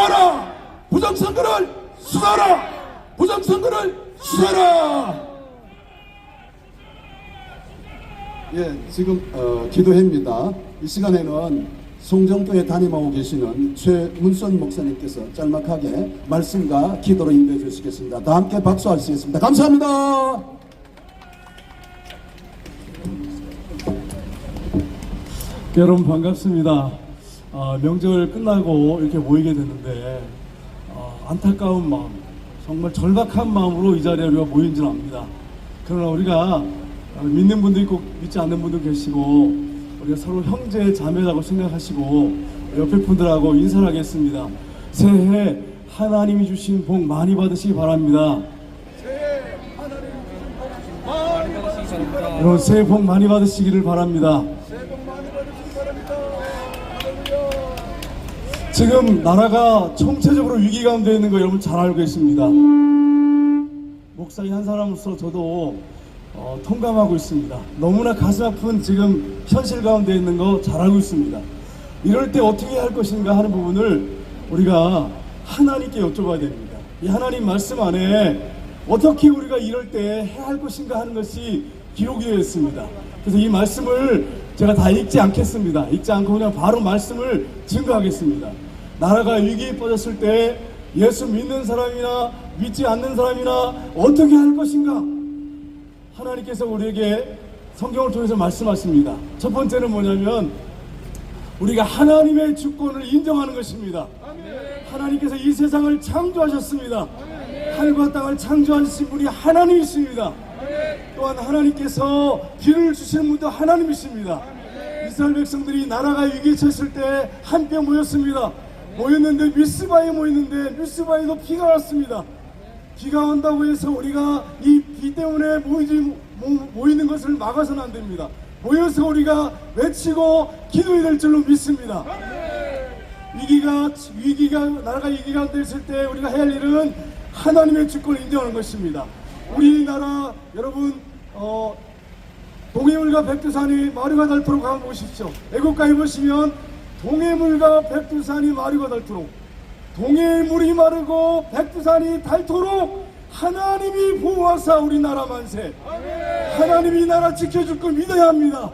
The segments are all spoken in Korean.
수사하라! 부정선거를 수사하라! 부정선거를 수사하라! 예, 지금 기도회입니다. 이 시간에는 송정교회 담임하고 계시는 최문선 목사님께서 짤막하게 말씀과 기도로 인도해 주시겠습니다. 다 함께 박수하시겠습니다. 감사합니다. 여러분 반갑습니다. 명절 끝나고 이렇게 모이게 됐는데 안타까운 마음, 정말 절박한 마음으로 이 자리에 우리가 모인 줄 압니다. 그러나 우리가 믿는 분도 있고 믿지 않는 분도 계시고 우리가 서로 형제 자매라고 생각하시고 옆에 분들하고 인사를 하겠습니다. 새해 하나님이 주신 복 많이 받으시기 바랍니다. 여러분 새해 복 많이 받으시기를 바랍니다. 지금 나라가 총체적으로 위기 가운데 있는 거 여러분 잘 알고 계십니다. 목사인 한 사람으로서 저도 통감하고 있습니다. 너무나 가슴 아픈 지금 현실 가운데 있는 거 잘 알고 있습니다. 이럴 때 어떻게 할 것인가 하는 부분을 우리가 하나님께 여쭤봐야 됩니다. 이 하나님 말씀 안에 어떻게 우리가 이럴 때 해야 할 것인가 하는 것이 기록이 되어 있습니다. 그래서 이 말씀을 제가 다 읽지 않겠습니다. 읽지 않고 그냥 바로 말씀을 증거하겠습니다. 나라가 위기에 빠졌을 때 예수 믿는 사람이나 믿지 않는 사람이나 어떻게 할 것인가 하나님께서 우리에게 성경을 통해서 말씀하십니다. 첫 번째는 뭐냐면 우리가 하나님의 주권을 인정하는 것입니다. 하나님께서 이 세상을 창조하셨습니다. 하늘과 땅을 창조하신 분이 하나님이십니다. 또한 하나님께서 비를 주시는 분도 하나님이십니다. 이스라엘 백성들이 나라가 위기에 처했을 때 함께 모였습니다. 모였는데 미스바에 모였는데 미스바에도 비가 왔습니다. 비가 온다고 해서 우리가 이 비 때문에 모이는 것을 막아서는 안 됩니다. 모여서 우리가 외치고 기도해야 될 줄로 믿습니다. 나라가 위기가 됐을 때 우리가 해야 할 일은 하나님의 주권을 인정하는 것입니다. 우리나라 여러분 동해물과 백두산이 마루가 닳도록 한번 보십시오. 애국가에 보시면 동해물과 백두산이 마루가 닳도록 동해물이 마르고 백두산이 닳도록 하나님이 보호하사 우리나라 만세. 하나님이 나라 지켜줄 걸 믿어야 합니다.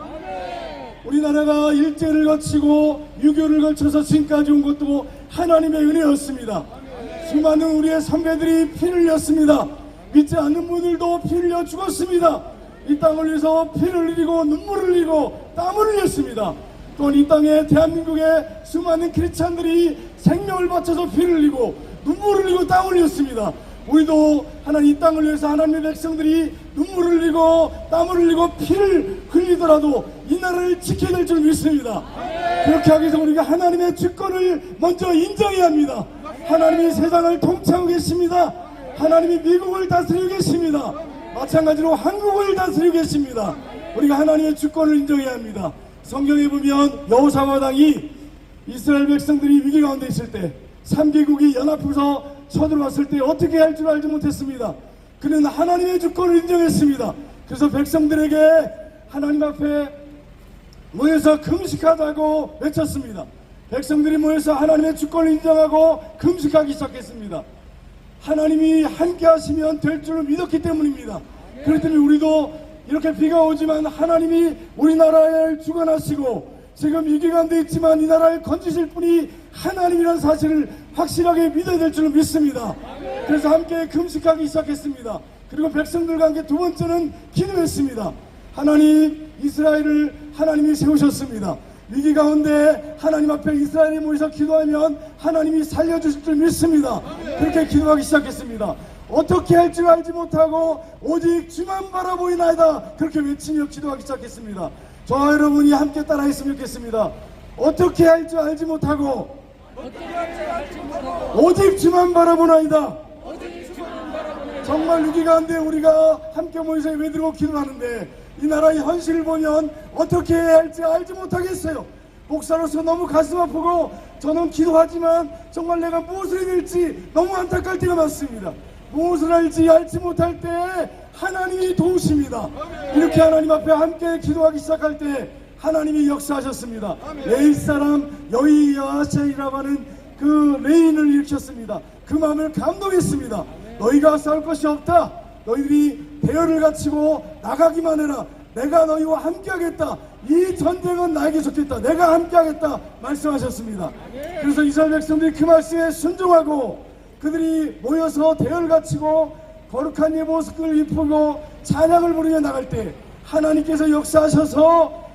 우리나라가 일제를 거치고 유교를 거쳐서 지금까지 온 것도 하나님의 은혜였습니다. 수많은 우리의 선배들이 피를 흘렸습니다. 믿지 않는 분들도 피 흘려 죽었습니다. 이 땅을 위해서 피를 흘리고 눈물을 흘리고 땀을 흘렸습니다. 또한 이 땅에 대한민국의 수많은 크리스찬들이 생명을 바쳐서 피를 흘리고 눈물을 흘리고 땀을 흘렸습니다. 우리도 하나님 이 땅을 위해서 하나님의 백성들이 눈물을 흘리고 땀을 흘리고 피를 흘리더라도 이 나라를 지켜야 될 줄 믿습니다. 그렇게 하기 위해서 우리가 하나님의 주권을 먼저 인정해야 합니다. 하나님이 세상을 통치하고 계십니다. 하나님이 미국을 다스리고 계십니다. 마찬가지로 한국을 다스리고 계십니다. 우리가 하나님의 주권을 인정해야 합니다. 성경에 보면 여호사밧 왕이 이스라엘 백성들이 위기 가운데 있을 때 3개국이 연합해서 쳐들어왔을 때 어떻게 할 줄 알지 못했습니다. 그는 하나님의 주권을 인정했습니다. 그래서 백성들에게 하나님 앞에 모여서 금식하자고 외쳤습니다. 백성들이 모여서 하나님의 주권을 인정하고 금식하기 시작했습니다. 하나님이 함께 하시면 될 줄을 믿었기 때문입니다. 그렇기 때문에 우리도 이렇게 비가 오지만 하나님이 우리나라를 주관하시고 지금 위기 가운데 있지만 이 나라를 건지실 분이 하나님이라는 사실을 확실하게 믿어야 될 줄을 믿습니다. 그래서 함께 금식하기 시작했습니다. 그리고 백성들과 함께 두 번째는 기도했습니다. 하나님, 이스라엘을 하나님이 세우셨습니다. 위기 가운데 하나님 앞에 이스라엘이 모여서 기도하면 하나님이 살려주실 줄 믿습니다. 그렇게 기도하기 시작했습니다. 어떻게 할 줄 알지 못하고 오직 주만 바라보이나이다. 그렇게 외치며 기도하기 시작했습니다. 저와 여러분이 함께 따라했으면 좋겠습니다. 어떻게 할 줄 알지 못하고 오직 주만 바라보나이다. 정말 위기 가운데 우리가 함께 모여서 예배드리고 기도하는데 이 나라의 현실을 보면 어떻게 해야 할지 알지 못하겠어요. 목사로서 너무 가슴 아프고 저는 기도하지만 정말 내가 무엇을 해야 될지 너무 안타까울 때가 많습니다. 무엇을 할지 알지 못할 때 하나님이 도우십니다. 이렇게 하나님 앞에 함께 기도하기 시작할 때 하나님이 역사하셨습니다. 레위 사람 여호야시라고 하는 그 레인을 일으켰습니다. 그 마음을 감동했습니다. 너희가 싸울 것이 없다. 너희들이 대열을 갖추고 나가기만 해라. 내가 너희와 함께하겠다. 이 전쟁은 나에게 좋겠다. 내가 함께하겠다 말씀하셨습니다. 그래서 이스라엘 백성들이 그 말씀에 순종하고 그들이 모여서 대열을 갖추고 거룩한 예보석을 입고 찬양을 부르며 나갈 때 하나님께서 역사하셔서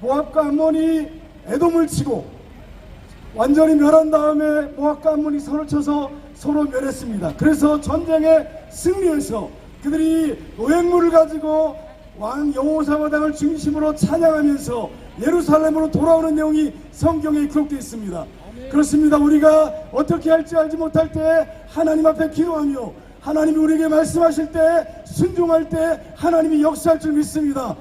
모압과 암몬이 에돔을 치고 완전히 멸한 다음에 모압과 암몬이 서로 쳐서 서로 멸했습니다. 그래서 전쟁에 승리해서 그들이 노획물을 가지고 왕 여호사밧을 중심으로 찬양하면서 예루살렘으로 돌아오는 내용이 성경에 기록되어 있습니다. 그렇습니다. 우리가 어떻게 할지 알지 못할 때 하나님 앞에 기도하며 하나님이 우리에게 말씀하실 때 순종할 때 하나님이 역사할 줄 믿습니다.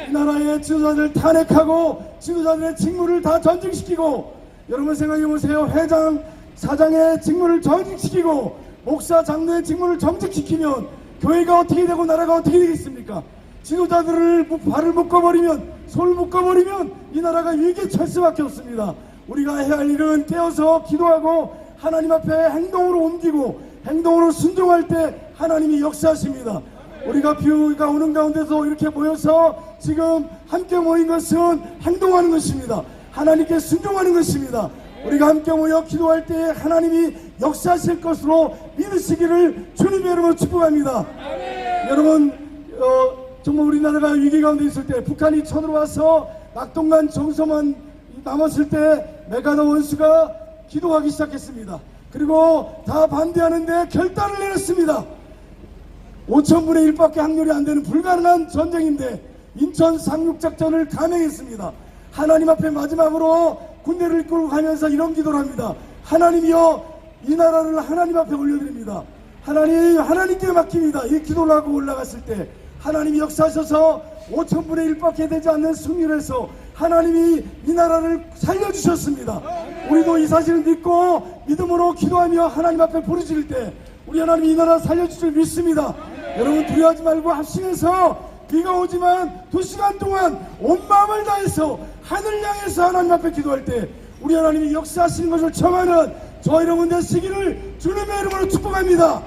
이 나라의 지도자들 탄핵하고 지도자들의 직무를 다 전직시키고 여러분 생각해 보세요. 회장, 사장의 직무를 전직시키고 목사, 장로의 직무를 정직시키면 교회가 어떻게 되고 나라가 어떻게 되겠습니까? 지도자들을 발을 묶어버리면 손을 묶어버리면 이 나라가 위기에 처할 수밖에 없습니다. 우리가 해야 할 일은 깨어서 기도하고 하나님 앞에 행동으로 옮기고 행동으로 순종할 때 하나님이 역사하십니다. 우리가 비가 오는 가운데서 이렇게 모여서 지금 함께 모인 것은 행동하는 것입니다. 하나님께 순종하는 것입니다. 우리가 함께 모여 기도할 때 하나님이 역사하실 것으로 믿으시기를 주님의 이름으로 축복합니다. 여러분 정말 우리나라가 위기 가운데 있을 때 북한이 쳐들어와서 낙동강 정서만 남았을 때 메가더 원수가 기도하기 시작했습니다. 그리고 다 반대하는데 결단을 내렸습니다. 5,000분의 1밖에 확률이 안 되는 불가능한 전쟁인데 인천 상륙작전을 감행했습니다. 하나님 앞에 마지막으로 군대를 이끌고 가면서 이런 기도를 합니다. 하나님이여 이 나라를 하나님 앞에 올려드립니다. 하나님께 맡깁니다. 이 기도를 하고 올라갔을 때 하나님이 역사하셔서 5,000분의 1밖에 되지 않는 승리를 해서 하나님이 이 나라를 살려주셨습니다. 우리도 이 사실을 믿고 믿음으로 기도하며 하나님 앞에 부르짖을 때 우리 하나님이 이 나라 살려줄 줄 믿습니다. 여러분 두려워하지 말고 합심해서 비가 오지만 2시간 동안 온 마음을 다해서 하늘 향해서 하나님 앞에 기도할 때 우리 하나님이 역사하시는 것을 청하는 저 여러분 되시기를 주님의 이름으로 축복합니다.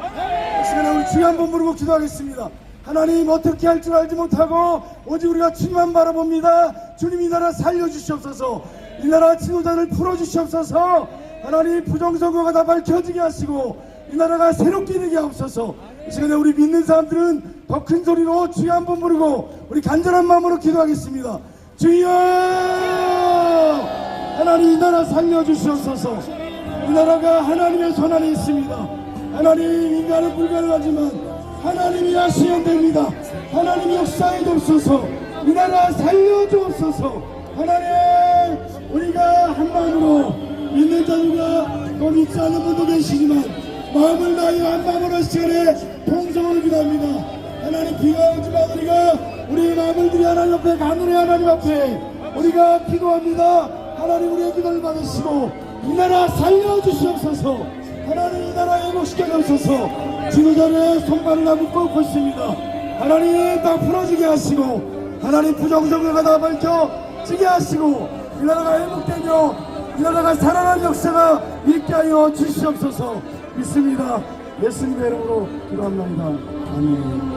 이 시간에 우리 주여 한번 부르고 기도하겠습니다. 하나님 어떻게 할 줄 알지 못하고 오직 우리가 주님만 바라봅니다. 주님 이 나라 살려주시옵소서. 이 나라 지도자를 풀어주시옵소서. 하나님 부정선거가 다 밝혀지게 하시고 이 나라가 새롭게 되게 하옵소서. 이 시간에 우리 믿는 사람들은 더 큰 소리로 주여 한번 부르고 우리 간절한 마음으로 기도하겠습니다. 주여 하나님 이 나라 살려주시옵소서. 이 나라가 하나님의 손 안에 있습니다. 하나님 인간은 불가능하지만 하나님이 하시면 됩니다. 하나님 역사에 돕소서. 이 나라 살려주옵소서. 하나님 우리가 한 마음으로 믿는 자들과 또 믿지 않는 분도 계시지만 마음을 다하여 한 마음으로 시간에 통성을 기도합니다. 하나님 비가 오지만 우리의 마음을 들여 하나님 앞에 하늘의 하나님 앞에 우리가 기도합니다. 하나님 우리의 기도를 받으시고 이 나라 살려주시옵소서. 하나님 이 나라 회복시켜 주옵소서. 지도자의 손발을 다 묶고 있습니다. 하나님 다 풀어지게 하시고 하나님 부정선거가 다 밝혀지게 하시고 이 나라가 회복되며 이 나라가 살아나는 역사가 있게 하여 주시옵소서. 믿습니다. 예수님의 이름으로 기도합니다. 아멘.